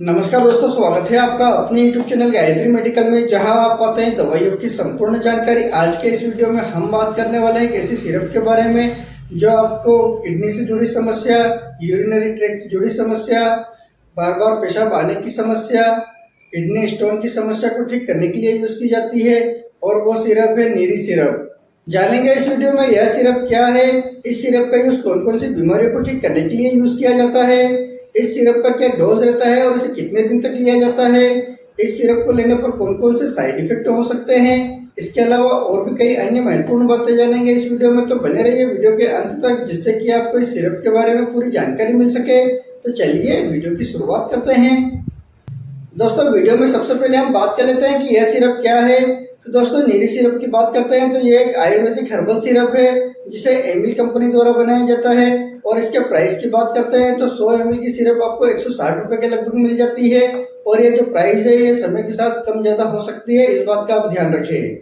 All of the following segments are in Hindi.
नमस्कार दोस्तों, स्वागत है आपका अपने YouTube चैनल गायत्री मेडिकल में, जहां आप पाते हैं दवाइयों की संपूर्ण जानकारी। आज के इस वीडियो में हम बात करने वाले हैं एक ऐसी सिरप के बारे में जो आपको किडनी से जुड़ी समस्या, यूरिनरी ट्रैक्ट से जुड़ी समस्या, बार बार पेशाब आने की समस्या, किडनी स्टोन की समस्या को ठीक करने के लिए यूज की जाती है। और वो सिरप है नीरी सिरप। जानेंगे इस वीडियो में यह सिरप क्या है, इस सिरप का यूज कौन कौन सी बीमारियों को ठीक करने के लिए यूज किया जाता है, इस सिरप का क्या डोज रहता है और इसे कितने दिन तक लिया जाता है, इस सिरप को लेने पर कौन कौन से साइड इफेक्ट हो सकते हैं। इसके अलावा और भी कई अन्य महत्वपूर्ण बातें जानेंगे इस वीडियो में, तो बने रहिए वीडियो के अंत तक, जिससे कि आपको इस सिरप के बारे में पूरी जानकारी मिल सके। तो चलिए वीडियो की शुरुआत करते हैं। दोस्तों, वीडियो में सबसे पहले हम बात कर लेते हैं कि यह सिरप क्या है। तो दोस्तों, नीरी सिरप की बात करते हैं तो ये एक आयुर्वेदिक हर्बल सिरप है जिसे एमिल कंपनी द्वारा बनाया जाता है। और इसके प्राइस की बात करते हैं तो 100 ml की सिरप आपको 160 रुपए के लगभग मिल जाती है। और ये जो प्राइस है ये समय के साथ कम ज्यादा हो सकती है, इस बात का आप ध्यान रखें।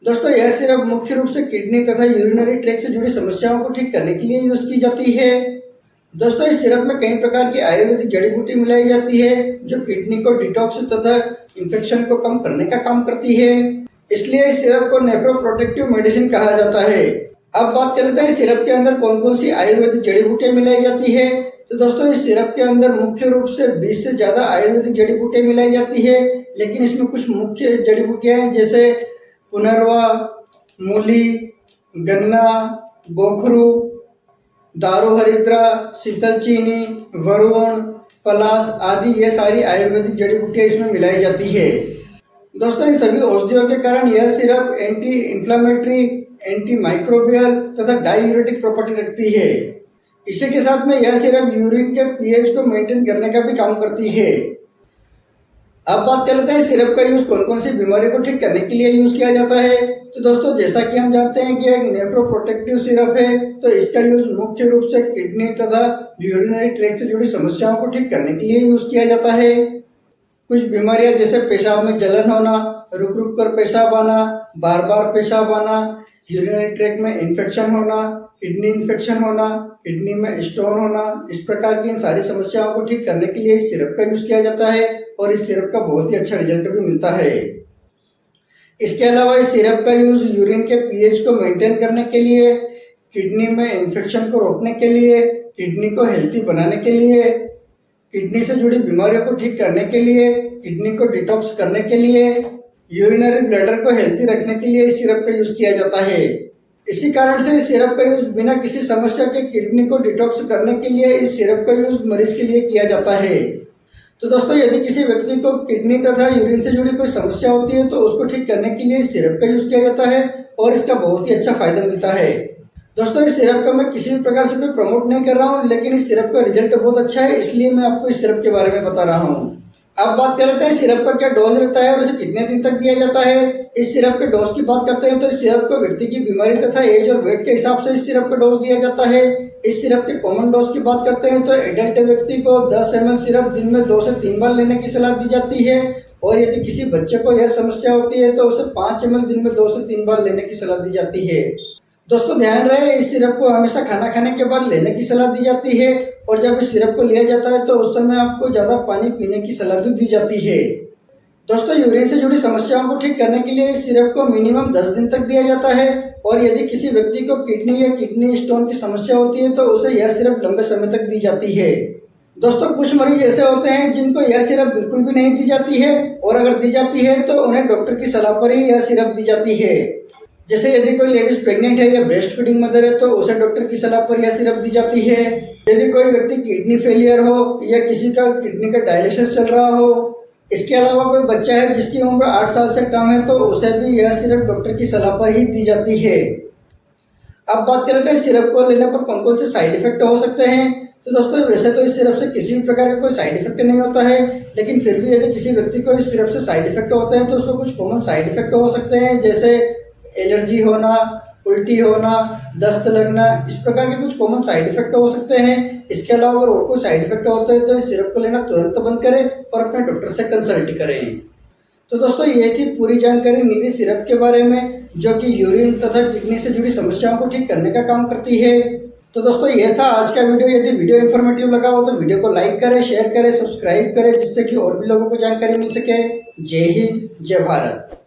दोस्तों, यह सिरप मुख्य रूप से किडनी तथा यूरिनरी ट्रैक्ट से जुड़ी समस्याओं को ठीक करने के लिए यूज की जाती है। दोस्तों, इस सिरप में कई प्रकार की आयुर्वेदिक जड़ी बूटी मिलाई जाती है जो किडनी को डिटॉक्स तथा इन्फेक्शन को कम करने का काम करती है। इसलिए इस सिरप को नेफ्रोप्रोटेक्टिव मेडिसिन कहा जाता है। अब बात कर लेते हैं सिरप के अंदर कौन कौन सी आयुर्वेदिक जड़ी बूटियां मिलाई जाती है। तो दोस्तों, इस सिरप के अंदर मुख्य रूप से 20 से ज्यादा आयुर्वेदिक जड़ी बूटियां मिलाई जाती है, लेकिन इसमें कुछ मुख्य जड़ी बूटियां हैं जैसे पुनर्वा, मूली, गन्ना, गोखरू, दारू हरिद्रा, शीतल चीनी, वरुण, पलाश आदि ये सारी आयुर्वेदिक जड़ी बूटियां इसमें मिलाई जाती है। दोस्तों, इन सभी औषधियों के कारण यह syrup anti inflammatory, anti microbial तथा डायूरेटिक प्रॉपर्टी रखती है। इसी के साथ में यह सिरप यूरिन के पीएच को मेंटेन करने का भी काम करती है। अब बात कर लेते हैं सिरप का यूज कौन कौन सी बीमारी को ठीक करने के लिए यूज किया जाता है। तो दोस्तों, जैसा कि हम जानते हैं कि एक नेफ्रोप्रोटेक्टिव सिरप है, तो इसका यूज मुख्य रूप से किडनी तथा यूरिनरी ट्रैक्ट से जुड़ी समस्याओं को ठीक करने के लिए यूज किया जाता है। कुछ बीमारियां जैसे पेशाब में जलन होना, रुक रुक कर पेशाब आना, बार बार पेशाब आना, यूरिनरी ट्रैक्ट में इन्फेक्शन होना, किडनी इन्फेक्शन होना, किडनी में स्टोन होना, इस प्रकार की इन सारी समस्याओं को ठीक करने के लिए इस सिरप का यूज किया जाता है। और इस सिरप का बहुत ही अच्छा रिजल्ट भी मिलता है। इसके अलावा इस सिरप का यूज यूरिन के पीएच को मेंटेन करने के लिए, किडनी में इन्फेक्शन को रोकने के लिए, किडनी को हेल्थी बनाने के लिए, किडनी से जुड़ी बीमारियों को ठीक करने के लिए, किडनी को डिटॉक्स करने के लिए, यूरिनरी ब्लैडर को हेल्थी रखने के लिए इस सिरप का यूज किया जाता है। इसी कारण से इस सिरप का यूज बिना किसी समस्या के किडनी को डिटॉक्स करने के लिए इस सिरप का यूज मरीज के लिए किया जाता है। तो दोस्तों, यदि किसी व्यक्ति को किडनी तथा यूरिन से जुड़ी कोई समस्या होती है तो उसको ठीक करने के लिए इस सिरप का यूज किया जाता है और इसका बहुत ही अच्छा फायदा मिलता है। दोस्तों, इस सिरप का मैं किसी भी प्रकार से कोई प्रमोट नहीं कर रहा हूँ, लेकिन इस सिरप का रिजल्ट बहुत अच्छा है, इसलिए मैं आपको इस सिरप के बारे में बता रहा हूँ। अब बात कर लेते हैं सिरप का क्या डोज रहता है और इसे कितने दिन तक दिया जाता है। इस सिरप के डोज की बात करते हैं तो इस सिरप को व्यक्ति की बीमारी तथा एज और वेट के हिसाब से इस सिरप का डोज दिया जाता है। इस सिरप के कॉमन डोज की बात करते हैं तो एडल्ट व्यक्ति को 10 ml सिरप दिन में 2 से 3 बार लेने की सलाह दी जाती है। और यदि किसी बच्चे को यह समस्या होती है तो उसे 5 ml दिन में 2 से 3 बार लेने की सलाह दी जाती है। दोस्तों, ध्यान रहे, इस सिरप को हमेशा खाना खाने के बाद लेने की सलाह दी जाती है। और जब इस सिरप को लिया जाता है तो उस समय आपको ज्यादा पानी पीने की सलाह भी दी जाती है। दोस्तों, यूरिन से जुड़ी समस्याओं को ठीक करने के लिए इस सिरप को मिनिमम 10 दिन तक दिया जाता है। और यदि किसी व्यक्ति को किडनी या किडनी स्टोन की समस्या होती है तो उसे यह सिरप लंबे समय तक दी जाती है। दोस्तों, कुछ मरीज ऐसे होते हैं जिनको यह सिरप बिल्कुल भी नहीं दी जाती है, और अगर दी जाती है तो उन्हें डॉक्टर की सलाह पर ही यह सिरप दी जाती है। जैसे यदि कोई लेडीज प्रेग्नेंट है या ब्रेस्ट फीडिंग मदर है तो उसे डॉक्टर की सलाह पर यह सिरप दी जाती है। यदि कोई व्यक्ति किडनी फेलियर हो या किसी का किडनी का डायलिसिस चल रहा हो, इसके अलावा कोई बच्चा है जिसकी उम्र 8 साल से कम है तो उसे भी यह सिरप डॉक्टर की सलाह पर ही दी जाती है। अब बात करते हैं सिरप को लेने पर कौन कौन से साइड इफेक्ट हो सकते हैं। तो दोस्तों, वैसे तो इस सिरप से किसी भी प्रकार का कोई साइड इफेक्ट नहीं होता है, लेकिन फिर भी यदि किसी व्यक्ति को इस सिरप से साइड इफेक्ट होते हैं तो उसको कुछ कॉमन साइड इफेक्ट हो सकते हैं, जैसे एलर्जी होना, उल्टी होना, दस्त लगना, इस प्रकार के कुछ कॉमन साइड इफेक्ट हो सकते हैं। इसके अलावा अगर और कोई साइड इफेक्ट होते हैं तो इस सिरप को लेना तुरंत बंद करें और अपने डॉक्टर से कंसल्ट करें। तो दोस्तों, ये थी पूरी जानकारी नीरी सिरप के बारे में, जो कि यूरिन तथा किडनी से जुड़ी समस्याओं को ठीक करने का काम करती है। तो दोस्तों ये था आज का वीडियो। यदि वीडियो इन्फॉर्मेटिव लगा हो तो वीडियो को लाइक करें, शेयर करें, सब्सक्राइब करें, जिससे कि और भी लोगों को जानकारी मिल सके। जय हिंद, जय भारत।